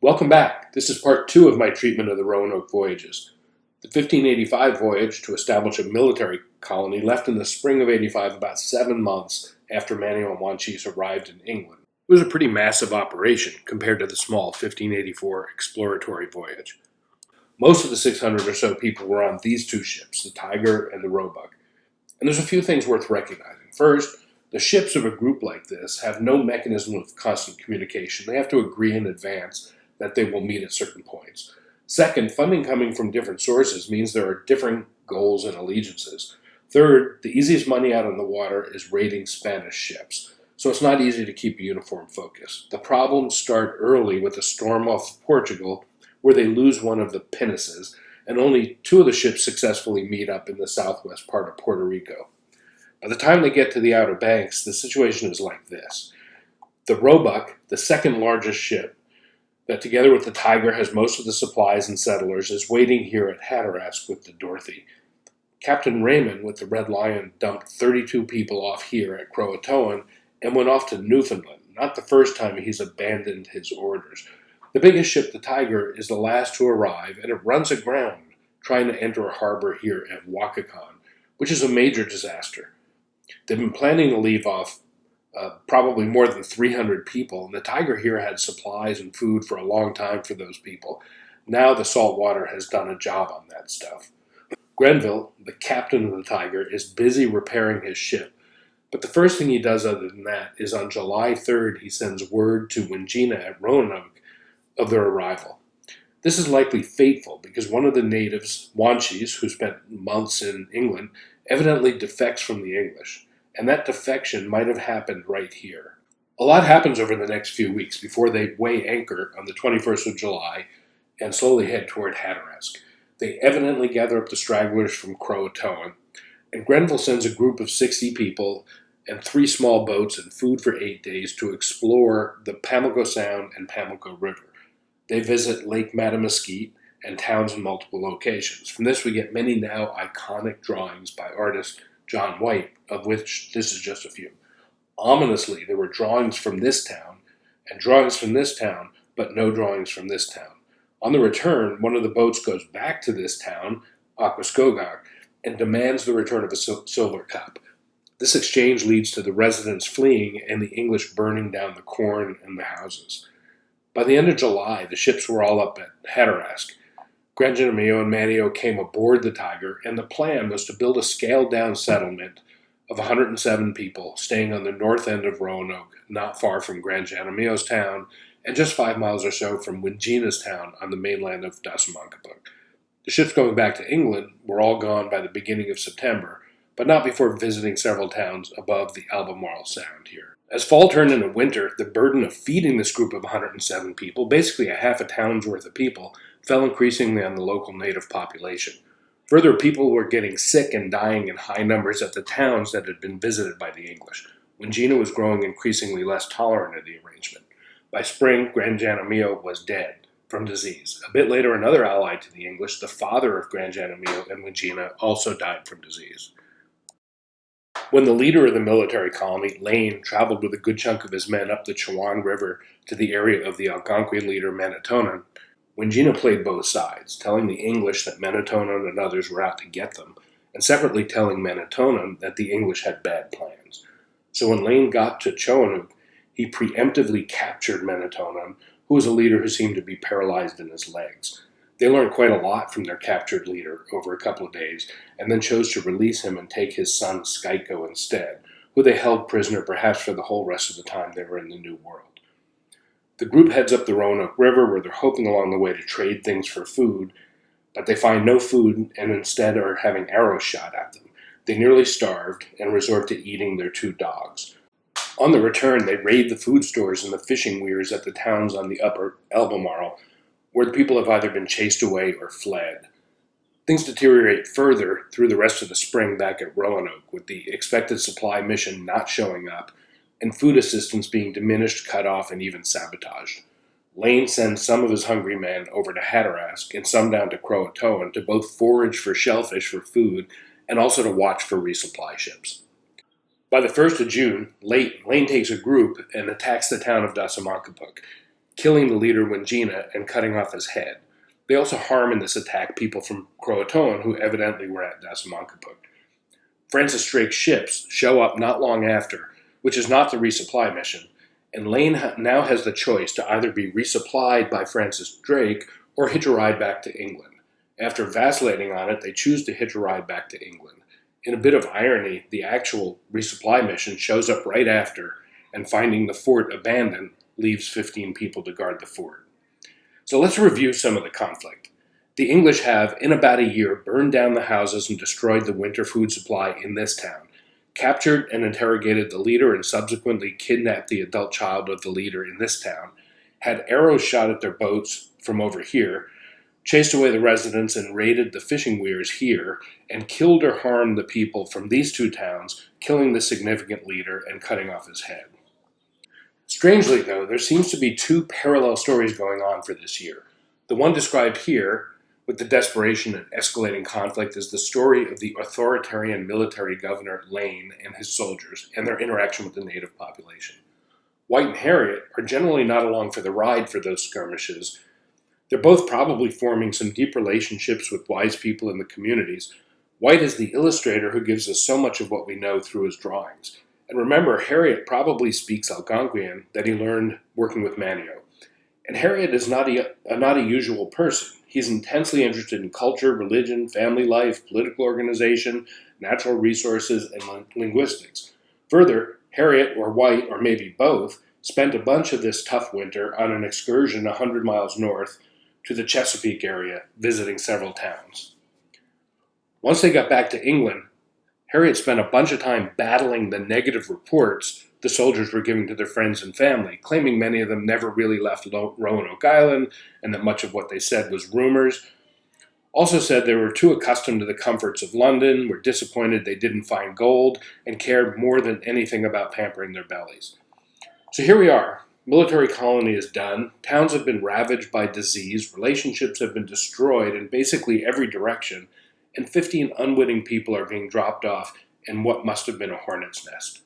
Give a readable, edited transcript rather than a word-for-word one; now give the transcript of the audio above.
Welcome back. This is part 2 of my treatment of the Roanoke Voyages. The 1585 voyage to establish a military colony left in the spring of 85, about 7 months after Manuel Wanchese arrived in England. It was a pretty massive operation compared to the small 1584 exploratory voyage. Most of the 600 or so people were on these two ships, the Tiger and the Roebuck. And there's a few things worth recognizing. First, the ships of a group like this have no mechanism of constant communication. They have to agree in advance that they will meet at certain points. Second, funding coming from different sources means there are differing goals and allegiances. Third, the easiest money out on the water is raiding Spanish ships, so it's not easy to keep a uniform focus. The problems start early with a storm off Portugal, where they lose one of the pinnaces, and only 2 of the ships successfully meet up in the southwest part of Puerto Rico. By the time they get to the Outer Banks, the situation is like this. The Roebuck, the second largest ship, that together with the Tiger has most of the supplies and settlers, is waiting here at Hatteras with the Dorothy. Captain Raymond with the Red Lion dumped 32 people off here at Croatoan and went off to Newfoundland, not the first time he's abandoned his orders. The biggest ship, the Tiger, is the last to arrive, and it runs aground trying to enter a harbor here at Wakakan, which is a major disaster. They've been planning to leave off probably more than 300 people, and the Tiger here had supplies and food for a long time for those people. Now the salt water has done a job on that stuff. Grenville, the captain of the Tiger, is busy repairing his ship, but the first thing he does other than that is on July 3rd he sends word to Wingina at Roanoke of their arrival. This is likely fateful because one of the natives, Wanchese, who spent months in England, evidently defects from the English, and that defection might have happened right here. A lot happens over the next few weeks before they weigh anchor on the 21st of July and slowly head toward Hatteras. They evidently gather up the stragglers from Croatoan, and Grenville sends a group of 60 people and 3 small boats and food for 8 days to explore the Pamlico Sound and Pamlico River. They visit Lake Mattamuskeet and towns in multiple locations. From this we get many now iconic drawings by artist John White, of which this is just a few. Ominously, there were drawings from this town and drawings from this town, but no drawings from this town. On the return, one of the boats goes back to this town, Aquascogak, and demands the return of a silver cup. This exchange leads to the residents fleeing and the English burning down the corn and the houses. By the end of July, the ships were all up at Hatteras. Granjanomio and Manio came aboard the Tiger, and the plan was to build a scaled-down settlement of 107 people staying on the north end of Roanoke, not far from Granjanomio's town, and just 5 miles or so from Wingina's town on the mainland of Dasamankapuk. The ships going back to England were all gone by the beginning of September, but not before visiting several towns above the Albemarle Sound here. As fall turned into winter, the burden of feeding this group of 107 people, basically a half a town's worth of people, fell increasingly on the local native population. Further, people were getting sick and dying in high numbers at the towns that had been visited by the English. Wingina was growing increasingly less tolerant of the arrangement. By spring, Granjanomio was dead from disease. A bit later, another ally to the English, the father of Granjanomio and Wingina, also died from disease. When the leader of the military colony, Lane, traveled with a good chunk of his men up the Chowan River to the area of the Algonquian leader Manitonan, Wingina played both sides, telling the English that Manitonan and others were out to get them, and separately telling Manitonan that the English had bad plans. So when Lane got to Choanook, he preemptively captured Manitonan, who was a leader who seemed to be paralyzed in his legs. They learned quite a lot from their captured leader over a couple of days, and then chose to release him and take his son Skyko instead, who they held prisoner perhaps for the whole rest of the time they were in the New World. The group heads up the Roanoke River, where they're hoping along the way to trade things for food, but they find no food and instead are having arrows shot at them. They nearly starved and resort to eating their 2 dogs. On the return, they raid the food stores and the fishing weirs at the towns on the upper Albemarle, where the people have either been chased away or fled. Things deteriorate further through the rest of the spring back at Roanoke, with the expected supply mission not showing up, and food assistance being diminished, cut off, and even sabotaged. Lane sends some of his hungry men over to Hatteras and some down to Croatoan to both forage for shellfish for food and also to watch for resupply ships. By the 1st of June, Lane takes a group and attacks the town of Dasamankapuk. killing the leader Wingina and cutting off his head. They also harm in this attack people from Croatoan who evidently were at Dasamankaput. Francis Drake's ships show up not long after, which is not the resupply mission, and Lane now has the choice to either be resupplied by Francis Drake or hitch a ride back to England. After vacillating on it, they choose to hitch a ride back to England. In a bit of irony, the actual resupply mission shows up right after, and finding the fort abandoned, leaves 15 people to guard the fort. So let's review some of the conflict. The English have, in about a year, burned down the houses and destroyed the winter food supply in this town, captured and interrogated the leader and subsequently kidnapped the adult child of the leader in this town, had arrows shot at their boats from over here, chased away the residents and raided the fishing weirs here, and killed or harmed the people from these two towns, killing the significant leader and cutting off his head. Strangely, though, there seems to be two parallel stories going on for this year. The one described here, with the desperation and escalating conflict, is the story of the authoritarian military governor Lane and his soldiers and their interaction with the native population. White and Harriet are generally not along for the ride for those skirmishes. They're both probably forming some deep relationships with wise people in the communities. White is the illustrator who gives us so much of what we know through his drawings. And remember, Harriet probably speaks Algonquian that he learned working with Manio. And Harriet is not a usual person. He's intensely interested in culture, religion, family life, political organization, natural resources, and linguistics. Further, Harriet, or White, or maybe both, spent a bunch of this tough winter on an excursion 100 miles north to the Chesapeake area, visiting several towns. Once they got back to England, Harriet spent a bunch of time battling the negative reports the soldiers were giving to their friends and family, claiming many of them never really left Roanoke Island and that much of what they said was rumors. Also said they were too accustomed to the comforts of London, were disappointed they didn't find gold, and cared more than anything about pampering their bellies. So here we are. Military colony is done. Towns have been ravaged by disease. Relationships have been destroyed in basically every direction. And 15 unwitting people are being dropped off in what must have been a hornet's nest.